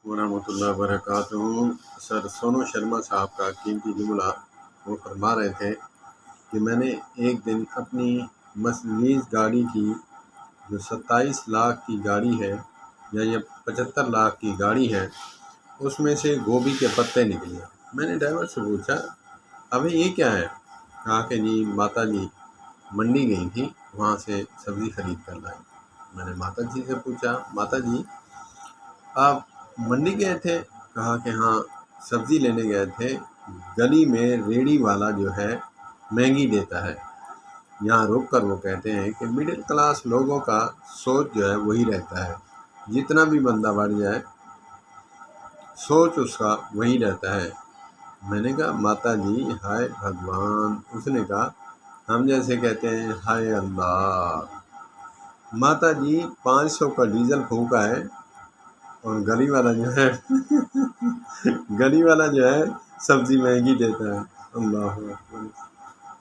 ورحمۃ اللہ وبرکاتہ۔ سر سونو شرما صاحب کا قیمتی جملہ وہ فرما رہے تھے کہ میں نے ایک دن اپنی مرسڈیز گاڑی کی جو 27 لاکھ کی گاڑی ہے یا یہ 75 لاکھ کی گاڑی ہے، اس میں سے گوبھی کے پتے نکلے۔ میں نے ڈرائیور سے پوچھا ابھی یہ کیا ہے؟ کہا کہ جی ماتا جی منڈی گئی تھی، وہاں سے سبزی خرید کر لائی۔ میں نے ماتا جی سے پوچھا ماتا جی آپ منڈی گئے تھے؟ کہا کہ ہاں سبزی لینے گئے تھے، گلی میں ریڑھی والا جو ہے مہنگی دیتا ہے، یہاں رک کر وہ کہتے ہیں کہ مڈل کلاس لوگوں کا سوچ جو ہے وہی رہتا ہے، جتنا بھی بندہ بڑھ جائے سوچ اس کا وہی رہتا ہے۔ میں نے کہا ماتا جی ہائے بھگوان۔ اس نے کہا ہم جیسے کہتے ہیں ہائے اللہ۔ ماتا جی 500 کا ڈیزل پھونکا ہے اور گلی والا جو ہے سبزی مہنگی دیتا ہے۔ اللہ اکبر۔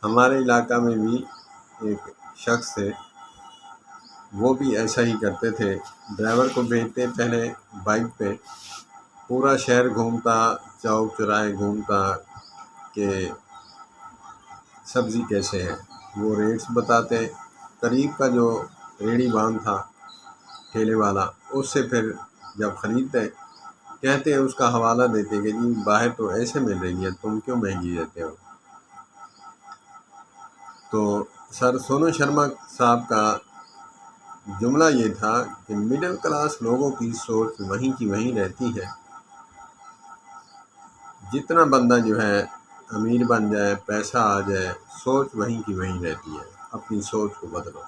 ہمارے علاقہ میں بھی ایک شخص تھے، وہ بھی ایسا ہی کرتے تھے، ڈرائیور کو بھیجتے پہلے بائک پہ، پورا شہر گھومتا، چوک چوراہے گھومتا کہ سبزی کیسے ہے، وہ ریٹس بتاتے، قریب کا جو ریڑھی بان تھا ٹھیلے والا، اس سے پھر جب خریدتے کہتے اس کا حوالہ دیتے کہ جی باہر تو ایسے مل رہی ہے، تم کیوں مہنگی دیتے ہو؟ تو سر سونو شرما صاحب کا جملہ یہ تھا کہ مڈل کلاس لوگوں کی سوچ وہیں کی وہیں رہتی ہے، جتنا بندہ جو ہے امیر بن جائے، پیسہ آ جائے، سوچ وہیں کی وہیں رہتی ہے۔ اپنی سوچ کو بدلو۔